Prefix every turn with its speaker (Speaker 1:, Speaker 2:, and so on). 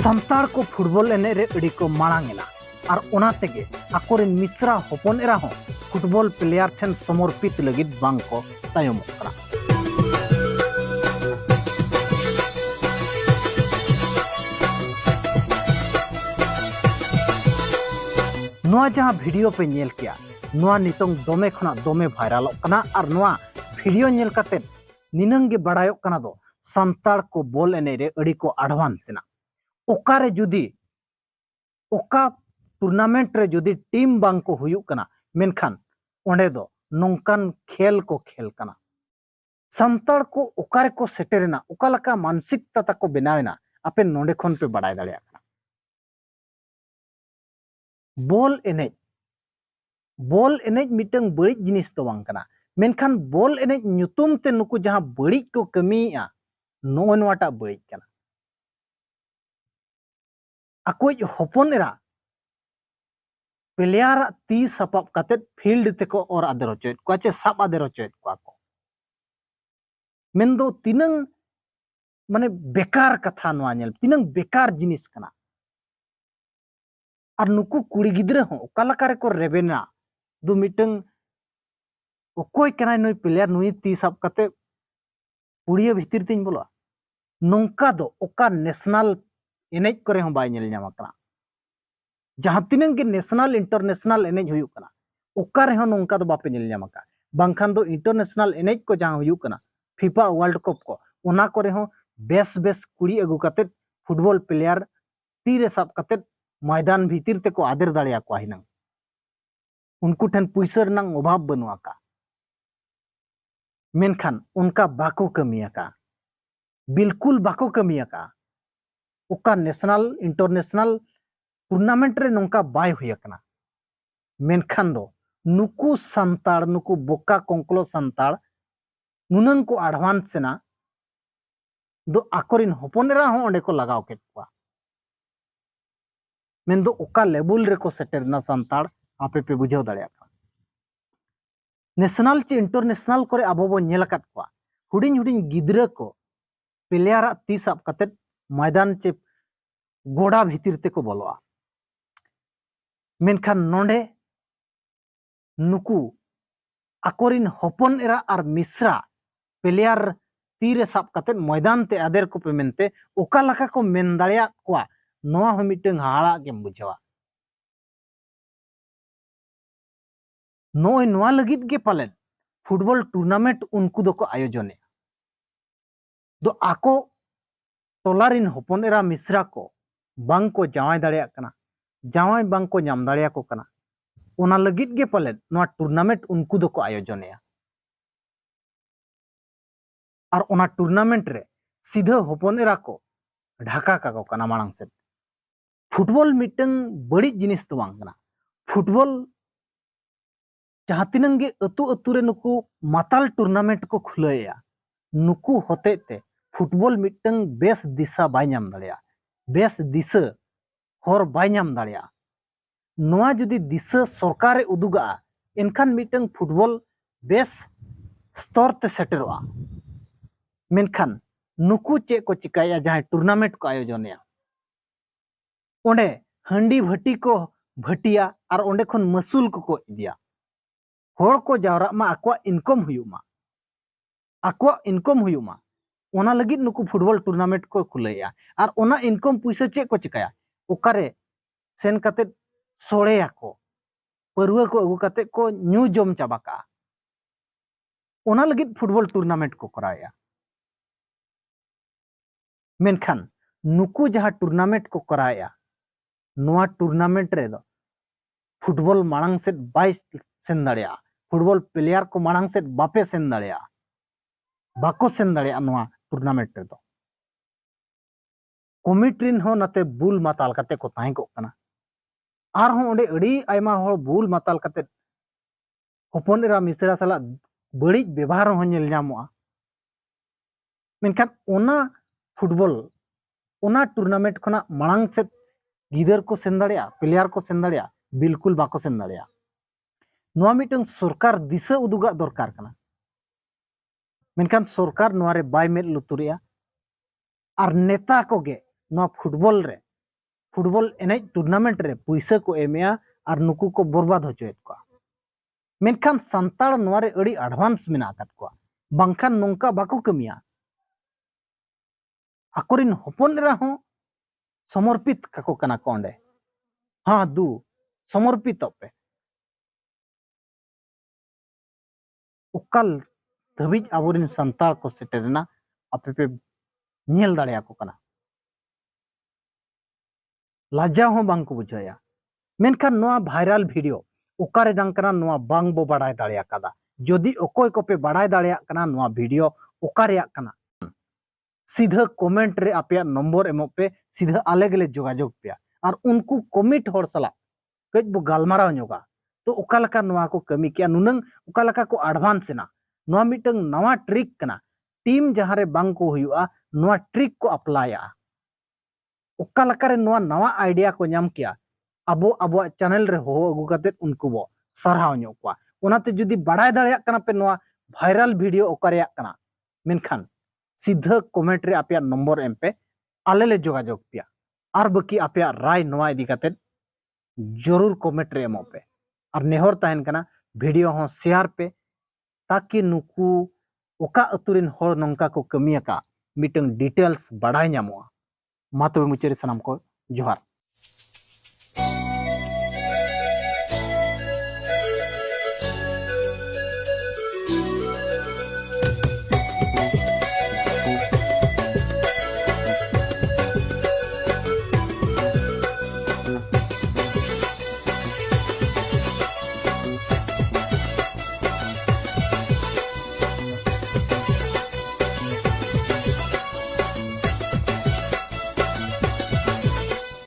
Speaker 1: संताड़ को फुटबॉल एने रे अड़ी को मांगेना और ओना तेगे आकोरेन मिश्रा होपन एरा हो फुटबॉल प्लेयर ठेन समर्पित लगित बांग को तायम करा। नोआ जहां वीडियो पे नेल किया नोआ नितोंग दोमे खना दोमे वायरल कना और नोआ वीडियो नेल काते निनंगे बड़ायो कना दो संताड़ को बॉल एने रे अड़ी को एडवांस ना ओकारे जुदी ओका टूर्नामेंट रे जुदी टीम बांग को हुयु कना मेनखान ओंडे दो नोंकान खेल को खेल कना संताड़ को ओकारे को सेटेरेना ओकालका मानसिकता तको बनावेना आपे नोंडे खन पे बड़ाय दाड़िया कना। बॉल एनेज मिटंग बड़ी जिनिस तो बांग कना मेनखान बॉल एनेज नुतुम ते नुकु जहां बड़ी को कमीया नोनवाटा बड़ी कना अकोज होपन एरा प्लेयर ती सपाप काते फील्ड तेको और आदर होचेत को चे साप आदर होचेत को मेन दो तिनंग माने बेकार कथा नोआ नेल तिनंग बेकार जिनिस कना और नुकु कुड़ी गिद्रे हो ओकालकारे को रेबेना दो मिटंग ओकोय कनाय नोय प्लेयर नुई ती साप काते पुड़िया भितिर तिन बोला नोंका दो ओका नेशनल एनेज करे हो बाय नेल ᱧᱟᱢ कना जहां तिनंग के नेशनल इंटरनेशनल एनेज हुयु कना ओका रे हो नोंका दो बापे नेल ᱧᱟᱢ का बांखान दो इंटरनेशनल एनेज को जहां हुयु कना फीफा वर्ल्ड कप को ओना करे हो बेस बेस कुड़ी अगु काते फुटबॉल प्लेयर ती रे साब काते मैदान भीतर ते को आदर दाड़िया को हिनंग उनको ठन पुइसर नंग अभाव बनुआ का मेनखान उनका बाको कमिया का बिल्कुल बाको कमिया का ओका नेशनल इंटरनेशनल टूर्नामेंट रे नोंका बाय हुयकना मेनखान दो नुकु संताड़ नुकु बोका कोंकलो संताड़ नुनंग को एडवांस सेना दो आकोरिन होपनेरा हो ओंडे को लगाव केत कुआ मेन दो ओका लेवल रे को सेटेरना संताड़ आपे पे बुझाव दाड़िया का नेशनल चे इंटरनेशनल करे आबो बो नेल कात कुआ हुडिन हुडिन गिद्रा को प्लेयर ती साब काते मैदान चे गोड़ा भीतर ते को बोलवा मेनखान नोंडे नुकु आकोरिन होपन एरा और मिश्रा प्लेयर तीरे साब काते मैदान ते आदेर को पे मेनते ओका लका को मेन दाड़िया कुआ नोआ हो मिटंग हाड़ा के बुझावा नोय नोआ लगित के पालेन फुटबॉल टूर्नामेंट उनको दो को आयोजने दो आको टोलारिन होपन एरा मिश्रा को बांग को जावाय दाड़िया कना जावाय बांग को नाम दाड़िया को कना ओना लगित गे पाले नोआ टूर्नामेंट उनको दो को आयोजने और ओना टूर्नामेंट रे सीधा होपन एरा को ढाका का को कना मांग से फुटबॉल मिटंग बड़ी जिनिस तो बांग कना फुटबॉल जहां तिनंगे अतु अतु रे नुकु माताल टूर्नामेंट को खुलाया नुकु होते ते फुटबॉल मिटंग बेस दिशा बाय नाम दाड़िया बेस दिशा हर बाय नाम दाड़िया नोआ जुदी दिशा सरकार उदुगा एनखान मिटंग फुटबॉल बेस स्तर ते सेटरवा मेनखान नुकु चे को चिकाया जहां टूर्नामेंट को आयोजनया ओंडे हंडी भट्टी को भटिया और ओंडे खन मसूल को इदिया होड़ को जावरा मा आक्वा इनकम हुयुमा ओना लगित नुकु फुटबॉल टूर्नामेंट को खुलाया और ओना इनकम पैसा चे को चिकाया ओकारे सेन काते सोड़ेया को परुआ को अगु काते को न्यू जम चाबाका ओना लगित फुटबॉल टूर्नामेंट को कराया मेनखान नुकु जहां टूर्नामेंट को कराया नोआ टूर्नामेंट रे दो फुटबॉल मांग से बाय सेन दाड़िया फुटबॉल प्लेयर को मांग से बापे सेन दाड़िया बाको सेन दाड़िया नोआ टूर्नामेंट रे दो कमिटीन हो नते बुल माताल काते को ताई को कना आर हो ओंडे अड़ी आयमा हो बुल माताल काते होपन एरा मिश्रा साला बड़ी व्यवहार हो नेल ᱧᱟᱢᱚᱜᱼᱟ मेनखान ओना फुटबॉल ओना टूर्नामेंट खना मांग से गिदर को सेन दाड़िया प्लेयर को सेन दाड़िया बिल्कुल बाको सेन दाड़िया नोआ मिटंग सरकार दिशा उदुगा दरकार कना मेनखान सरकार नोआ रे बाय मेद लुतुरिया और नेता को गे नोआ फुटबॉल रे फुटबॉल एनेज टूर्नामेंट रे पैसा को एमेया और नुकु को बर्बाद होचोयत को मेनखान संताल नोआ रे अड़ी एडवांस मेना आकात को बांखान नोंका बाको कमिया आकोरिन हपन एरा हो समर्पित काको कना को अंडे हाँ दू समर्पित पे उकाल धबिज आबोरिन संताल को सेटेरना आपे पे नेल दाड़िया को कना लाजा हो बांग को बुझाया मेनखान नोआ भाइरल वीडियो उकारे डंकना नोआ बांग बो बाड़ाय दाड़िया कदा जदि ओकोय को पे बाड़ाय दाड़िया कना नोआ वीडियो उकारे कना सीधा कमेंट रे आपे नंबर एमो पे सीधा आले गेले जोगाजोग पे और उनको कमिट हर सला कज बो गालमाराव ñoगा तो उकालका नोआ को कमी किया नुनंग उकालका को एडवांस ना नोआ मिटंग नवा ट्रिक कना टीम जहां रे बांग को हुआ नोआ ट्रिक को अप्लाया उकालका रे नोआ नवा आइडिया को नाम किया अब चैनल रे हो अगु कते उनको बो सरहाव ño को ओनाते जुदी बाड़ाय दाड़िया कना पे नोआ वायरल वीडियो ओकारेया कना मेनखान सीधा कमेंट रे आपे नंबर एम पे आले ले जोगाजोग पिया और बाकी आपे राय नोआ इदी कते जरूर कमेंट रे एमो पे और नेहर तहन कना वीडियो हो शेयर पे ताकि नुकु ओका अतुरिन हर नंका को कमिया का मीटिंग डिटेल्स बाड़ाय ñamoa मा तबे मुचारी सनाम को जोहार।